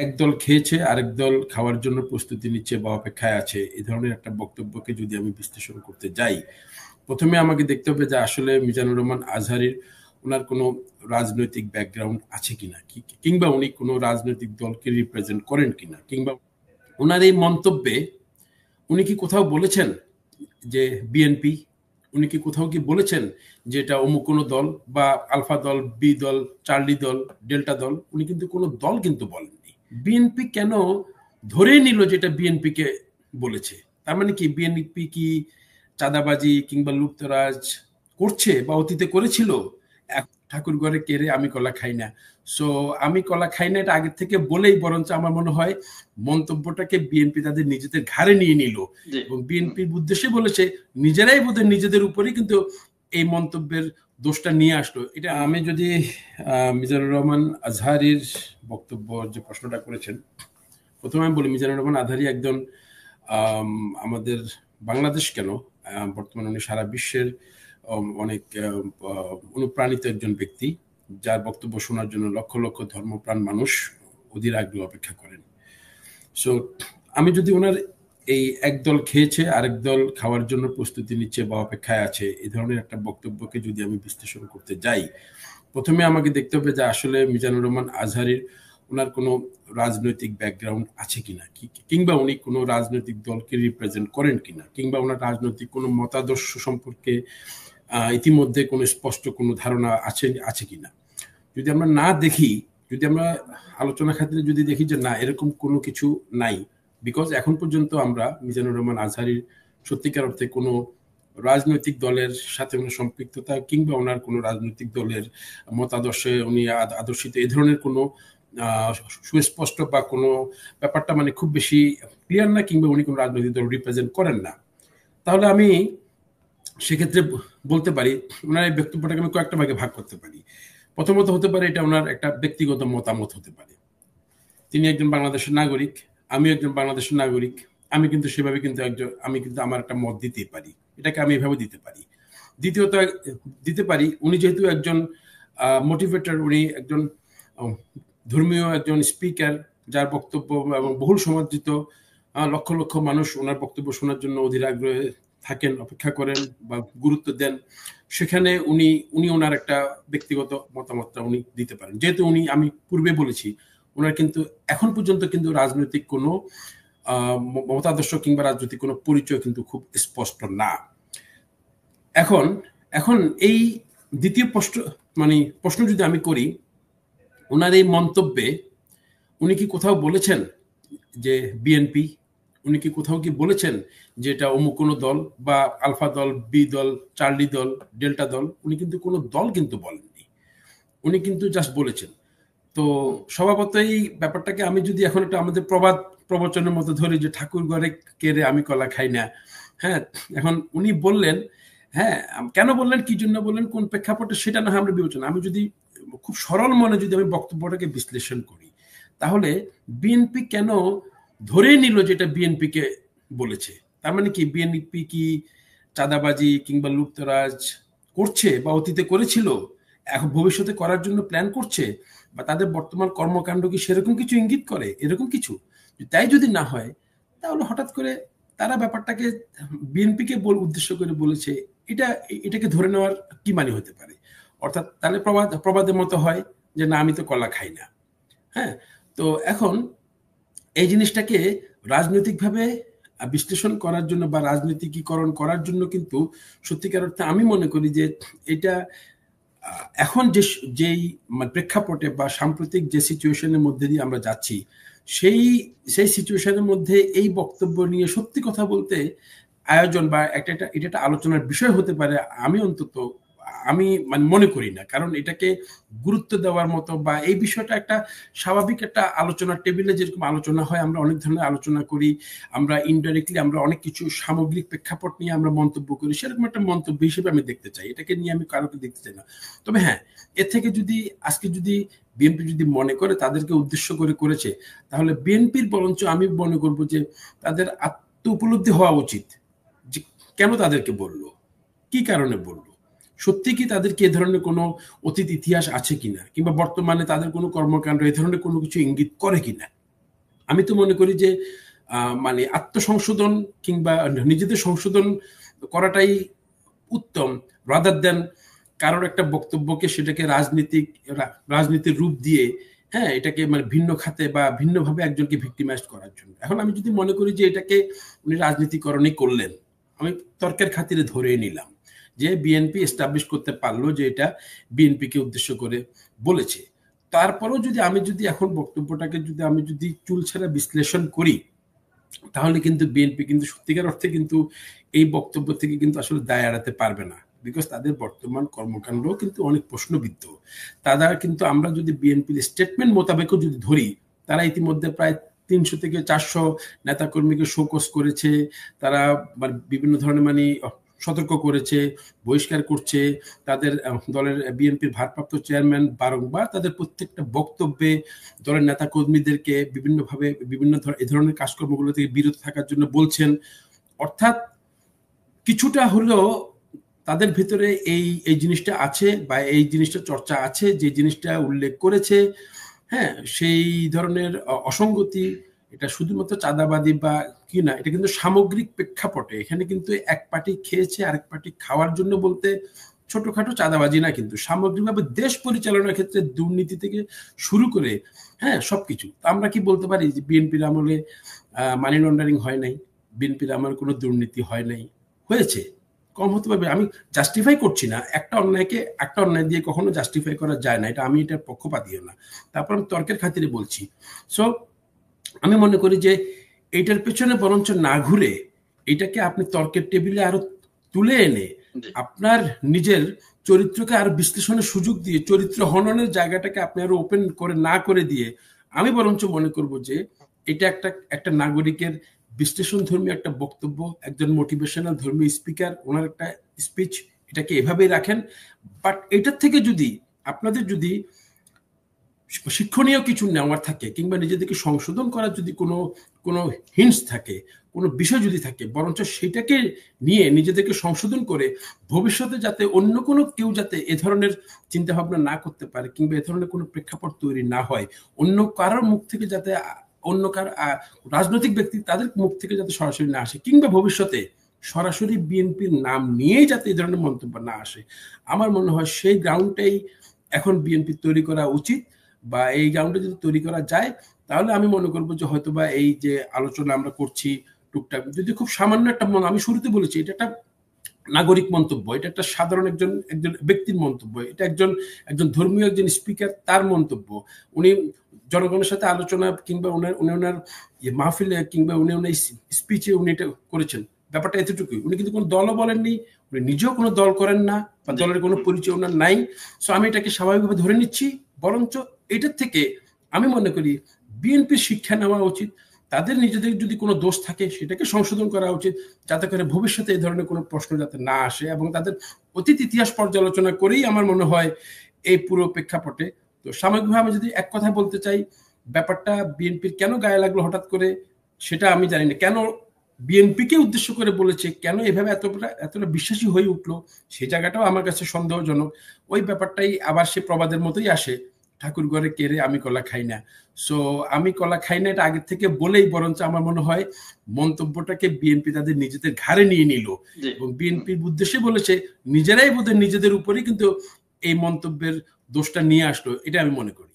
একদল খেয়েছে আরেক দল খাওয়ার জন্য প্রস্তুতি নিচ্ছে বা অপেক্ষায় আছে, এই ধরনের একটা বক্তব্যকে যদি আমি বিশ্লেষণ করতে যাই, প্রথমে আমাকে দেখতে হবে যে আসলে মিজানুর রহমান আজহারীর ওনার কোনো রাজনৈতিক ব্যাকগ্রাউন্ড আছে কিনা, কিংবা উনি কোনো রাজনৈতিক দলকে রিপ্রেজেন্ট করেন কিনা, কিংবা ওনার এই মন্তব্যে উনি কি কোথাও বলেছেন যে বিএনপি, উনি কি কোথাও কি বলেছেন যে এটা অমুক কোনো দল বা আলফা দল, বি দল, চার্লি দল, ডেল্টা দল? উনি কিন্তু কোনো দল কিন্তু বলেননি। বিএনপি কেন ধরেই নিল যে এটা বিএনপি কে বলেছে? তার মানে কি বিএনপি কি চাঁদাবাজি কিংবা লুপ্তরাজ করছে বা অতীতে করেছিল? ঠাকুর ঘরে কেড়ে আমি কলা খাই না, সো আমি কলা খাই না এটা আগের থেকে বলেই বরঞ্চ আমার মনে হয় মন্তব্যটাকে বিএনপি তাদের নিজেদের ঘাড়ে নিয়ে নিল এবং বিএনপির উদ্দেশ্যে বলেছে, নিজেরাই বোধহয় নিজেদের উপরেই কিন্তু এই মন্তব্যের দোষটা নিয়ে আসলো। এটা আমি যদি মিজানুর রহমান আজহারীর বক্তব্য যে প্রশ্নটা করেছেন, প্রথমে আমি বলি মিজানুর রহমান আজহারী একজন আমাদের বাংলাদেশ কেন বর্তমানে উনি সারা বিশ্বের অনেক অনুপ্রাণিত একজন ব্যক্তি, যার বক্তব্য শোনার জন্য লক্ষ লক্ষ ধর্মপ্রাণ মানুষ অধীর আগ্রহে অপেক্ষা করেন। সো আমি যদি ওনার এই একদল খেয়েছে আরেক দল খাওয়ার জন্য প্রস্তুতি নিচ্ছে বা অপেক্ষায় আছে, এই ধরনের একটা বক্তব্যকে যদি আমি বিশ্লেষণ করতে যাই, প্রথমে আমাকে দেখতে হবে যে আসলে মিজানুর রহমান আজহারীর ওনার কোনো রাজনৈতিক ব্যাকগ্রাউন্ড আছে কিনা, কিংবা উনি কোনো রাজনৈতিক দলকে রিপ্রেজেন্ট করেন কিনা, কিংবা ওনার রাজনৈতিক কোনো মতাদর্শ সম্পর্কে ইতিমধ্যে কোনো স্পষ্ট কোনো ধারণা আছে কিনা। যদি আমরা না দেখি, যদি আমরা আলোচনা খাতিরে যদি দেখি যে না এরকম কোনো কিছু নাই, বিকজ এখন পর্যন্ত আমরা মিজানুর রহমান আজহারীর সত্যিকার অর্থে কোনো রাজনৈতিক দলের সাথে কোনো সম্পৃক্ততা কিংবা ওনার কোনো রাজনৈতিক দলের মতাদর্শে উনি আদর্শিত এই ধরনের কোনো সুস্পষ্ট বা কোনো ব্যাপারটা মানে খুব বেশি ক্লিয়ার না, কিংবা উনি কোনো রাজনৈতিক দল রিপ্রেজেন্ট করেন না, তাহলে আমি সেক্ষেত্রে বলতে পারি ওনার এই বক্তব্যটাকে আমি কয়েকটা ভাগে ভাগ করতে পারি। প্রথমত হতে পারে এটা ওনার একটা ব্যক্তিগত মতামত হতে পারে। তিনি একজন বাংলাদেশের নাগরিক, আমি একজন বাংলাদেশের নাগরিক, আমি কিন্তু সেভাবে কিন্তু আমি কিন্তু আমার একটা মত দিতে পারি, এটাকে আমি এভাবে দিতে পারি। দ্বিতীয়ত দিতে পারি উনি যেহেতু একজন মোটিভেটর, উনি একজন ধর্মীয় একজন স্পিকার, যার বক্তব্য এবং বহুল সমাদৃত, লক্ষ লক্ষ মানুষ ওনার বক্তব্য শোনার জন্য অধীর আগ্রহে থাকেন, অপেক্ষা করেন বা গুরুত্ব দেন, সেখানে উনি ওনার একটা ব্যক্তিগত মতামতটা উনি দিতে পারেন। যেহেতু উনি, আমি পূর্বে বলেছি, ওনার কিন্তু এখন পর্যন্ত কিন্তু রাজনৈতিক কোনো মতাদর্শ কিংবা রাজনৈতিক কোনো পরিচয় কিন্তু খুব স্পষ্ট না। এখন এই দ্বিতীয় প্রশ্ন যদি আমি করি, ওনার এই মন্তব্যে উনি কি কোথাও বলেছেন যে বিএনপি, উনি কি কোথাও কি বলেছেন যে এটা অমুক কোনো দল বা আলফা দল, বি দল, চার্লি দল, ডেল্টা দল? উনি কিন্তু কোনো দল কিন্তু বলেননি, উনি কিন্তু জাস্ট বলেছেন। তো স্বভাবতই ব্যাপারটাকে আমি যদি এখন একটা আমাদের প্রবচনের মতো ধরি যে ঠাকুর ঘরে কেড়ে আমি কলা খাই না, হ্যাঁ, এখন উনি বললেন, হ্যাঁ, কেন বললেন, কি জন্য বললেন, কোন প্রেক্ষাপটে, সেটা না হয় আমরা বিবেচনা, আমি যদি খুব সরল মনে যদি আমি বক্তব্যটাকে বিশ্লেষণ করি, তাহলে বিএনপি কেন ধরেই নিল যে এটা বিএনপি কে বলেছে? তার মানে কি বিএনপি কি চাঁদাবাজি কিংবা লুপ্তরাজ করছে বা অতীতে করেছিল, এখন ভবিষ্যতে করার জন্য প্ল্যান করছে, বা তাদের বর্তমান কর্মকাণ্ড কি সেরকম কিছু ইঙ্গিত করে? এরকম কিছু তাই যদি না হয়, তাহলে হঠাৎ করে তারা ব্যাপারটাকে বিএনপিকে উদ্দেশ্য করে বলেছে, এটাকে ধরে নেওয়ার কি মানে হতে পারে? অর্থাৎ তাহলে প্রবাদের মতো হয় যে না আমি তো কলা খাই না। হ্যাঁ, তো এখন এই জিনিসটাকে রাজনৈতিকভাবে বিশ্লেষণ করার জন্য বা রাজনীতিকীকরণ করার জন্য কিন্তু সত্যিকার অর্থে আমি মনে করি যে এটা এখন যেই প্রেক্ষাপটে বা সাম্প্রতিক যে সিচুয়েশনের মধ্যে দিয়ে আমরা যাচ্ছি, সেই সিচুয়েশনের মধ্যে এই বক্তব্য নিয়ে সত্যি কথা বলতে আয়োজন বা এটা একটা আলোচনার বিষয় হতে পারে, আমি মনে করি না। কারণ এটাকে গুরুত্ব দেওয়ার মতো বা এই বিষয়টা একটা স্বাভাবিক একটা আলোচনার টেবিলে যেরকম আলোচনা হয়, আমরা অনেক ধরনের আলোচনা করি, আমরা ইনডাইরেক্টলি আমরা অনেক কিছু সামগ্রিক প্রেক্ষাপট নিয়ে আমরা মন্তব্য করি, সেরকম একটা মন্তব্য হিসেবে আমি দেখতে চাই, এটাকে নিয়ে আমি কারোকে দেখতে চাই না। তবে হ্যাঁ, এর থেকে আজকে যদি বিএনপি যদি মনে করে তাদেরকে উদ্দেশ্য করে করেছে, তাহলে বিএনপির বরঞ্চ আমি মনে করবো যে তাদের আত্ম উপলব্ধি হওয়া উচিত যে কেন তাদেরকে বললো, কি কারণে বললো, সত্যি কি তাদেরকে এ ধরনের কোনো অতীত ইতিহাস আছে কিনা, কিংবা বর্তমানে তাদের কোনো কর্মকাণ্ড এ ধরনের কোনো কিছু ইঙ্গিত করে কিনা। আমি তো মনে করি যে মানে আত্মসংশোধন কিংবা নিজেদের সংশোধন করাটাই উত্তম, রাদার দেন কারোর একটা বক্তব্যকে সেটাকে রাজনীতির রূপ দিয়ে, হ্যাঁ, এটাকে মানে ভিন্ন খাতে বা ভিন্নভাবে একজনকে ভিক্টিমাইজ করার জন্য। এখন আমি যদি মনে করি যে এটাকে উনি রাজনীতিকরণই করলেন, আমি তর্কের খাতিরে ধরে নিলাম যে বিএনপি এস্টাবলিশ করতে পারলো যে এটা বিএনপিকে উদ্দেশ্য করে বলেছে। তারপরেও যদি এখন বক্তব্যটাকে আমি যদি চুলছেড়া বিশ্লেষণ করি, তাহলে কিন্তু বিএনপি কিন্তু সত্যিকার অর্থে কিন্তু এই বক্তব্য থেকে কিন্তু আসলে দায় এড়াতে পারবে না, বিকজ তাদের বর্তমান কর্মকাণ্ড কিন্তু অনেক প্রশ্নবিদ্ধ। তারা কিন্তু, আমরা যদি বিএনপির স্টেটমেন্ট মোতাবেকও যদি ধরি, তারা ইতিমধ্যে প্রায় 300 থেকে 400 নেতাকর্মীকে শোকজ করেছে, তারা বিভিন্ন ধরনের সতর্ক করেছে, বহিষ্কার করছে। তাদের দলের বিএনপির ভারপ্রাপ্ত চেয়ারম্যান বারংবার তাদের প্রত্যেকটা বক্তব্যে দলের নেতা কর্মীদেরকে বিভিন্নভাবে এই ধরনের কাজকর্মগুলো থেকে বিরত থাকার জন্য বলছেন। অর্থাৎ কিছুটা হলেও তাদের ভিতরে এই জিনিসটা আছে, বা এই জিনিসটা চর্চা আছে, যে জিনিসটা উল্লেখ করেছে, হ্যাঁ, সেই ধরনের অসঙ্গতি, এটা শুধুমাত্র চাঁদাবাদী বা কি না, এটা কিন্তু সামগ্রিক প্রেক্ষাপটে। এখানে কিন্তু এক পার্টি খেয়েছে আরেক পার্টি খাওয়ার জন্য বলতে ছোটখাটো চাঁদাবাজি না, কিন্তু সামগ্রিকভাবে দেশ পরিচালনার ক্ষেত্রে দুর্নীতি থেকে শুরু করে, হ্যাঁ, সবকিছু। আমরা কি বলতে পারি যে বিএনপির আমলে মানি লন্ডারিং হয় নাই, বিএনপির আমলে কোনো দুর্নীতি হয় নাই? হয়েছে, কম হতে পারবে। আমি জাস্টিফাই করছি না, একটা অন্যায় দিয়ে কখনো জাস্টিফাই করা যায় না, আমি এটার পক্ষপাতীও না। তারপর আমি তর্কের খাতিরে বলছি। সো আমি মনে করি যে এইটার পেছনে বরঞ্চ না ঘুরে এটাকে আপনি তর্কের টেবিলে আরো তুলে এনে আপনার নিজের চরিত্রকে আরো বিশ্লেষণের সুযোগ দিয়ে, চরিত্র হননের জায়গাটাকে আপনি আরো ওপেন করে না করে দিয়ে, আমি বরঞ্চ মনে করব যে এটা একটা নাগরিকের বিশ্লেষণ ধর্মী একটা বক্তব্য, একজন মোটিভেশনাল ধর্মী স্পিকার, ওনার একটা স্পিচ, এটাকে এভাবেই রাখেন। বাট এটার থেকে আপনাদের যদি শিক্ষণীয় কিছু নেওয়ার থাকে, কিংবা নিজেদেরকে সংশোধন করার যদি কোনো হিন্টস থাকে, কোনো বিষয় যদি থাকে, বরঞ্চ সেটাকে নিয়ে নিজেদেরকে সংশোধন করে ভবিষ্যতে যাতে অন্য কোনো কেউ যাতে এ ধরনের চিন্তা ভাবনা না করতে পারে, কিংবা এ ধরনের কোনো প্রেক্ষাপট তৈরি না হয়, অন্য কারোর মুখ থেকে যাতে, অন্য কারো রাজনৈতিক ব্যক্তি তাদের মুখ থেকে যাতে সরাসরি না আসে, কিংবা ভবিষ্যতে সরাসরি বিএনপির নাম নিয়েই যাতে এই ধরনের মন্তব্য না আসে, আমার মনে হয় সেই গ্রাউন্ডটাই এখন বিএনপি তৈরি করা উচিত। বা এই গ্রাউন্ডে যদি তৈরি করা যায়, তাহলে আমি মনে করবো যে হয়তোবা এই যে আলোচনা আমরা করছি টুকটাক, যদি খুব সামান্য একটা আমি শুরুতে বলেছি এটা একটা নাগরিক মন্তব্য, এটা একটা সাধারণ একজন ব্যক্তির মন্তব্য, এটা একজন ধর্মীয় একজন স্পিকার তার মন্তব্য, উনি জনগণের সাথে আলোচনা কিংবা উনি ওনার মাহফিলে কিংবা উনি ওনার স্পিচে উনি এটা করেছেন, ব্যাপারটা এতটুকুই। উনি কিন্তু কোনো দলও বলেননি, উনি নিজেও কোনো দল করেন না, বা দলের কোনো পরিচয় ওনার নাই। সো আমি এটাকে স্বাভাবিকভাবে ধরে নিচ্ছি। বরঞ্চ এটার থেকে আমি মনে করি বিএনপির শিক্ষা নেওয়া উচিত, তাদের নিজেদের যদি কোনো দোষ থাকে সেটাকে সংশোধন করা উচিত, যাতে করে ভবিষ্যতে এই ধরনের কোনো প্রশ্ন যাতে না আসে, এবং তাদের অতীত ইতিহাস পর্যালোচনা করেই আমার মনে হয় এই পুরো প্রেক্ষাপটে। তো সামগ্রিকভাবে আমি যদি এক কথা বলতে চাই, ব্যাপারটা বিএনপির কেন গায়ে লাগলো হঠাৎ করে সেটা আমি জানি না, কেন বিএনপিকে উদ্দেশ্য করে বলেছে, কেন এভাবে এতটা বিশ্বাসী হয়ে উঠলো, সেই জায়গাটাও আমার কাছে সন্দেহজনক। ওই ব্যাপারটাই আবার সে প্রবাদের মতোই আসে, ঠাকুর ঘরে কেড়ে আমি কলা খাই না। সো আমি কলা খাই না এটা আগের থেকে বলেই বরঞ্চ আমার মনে হয় মন্তব্যটাকে বিএনপি তাদের নিজেদের ঘাড়ে নিয়ে নিল, এবং বিএনপির উদ্দেশ্যে বলেছে, নিজেরাই বোধহয় নিজেদের উপরেই কিন্তু এই মন্তব্যের দোষটা নিয়ে আসলো, এটা আমি মনে করি।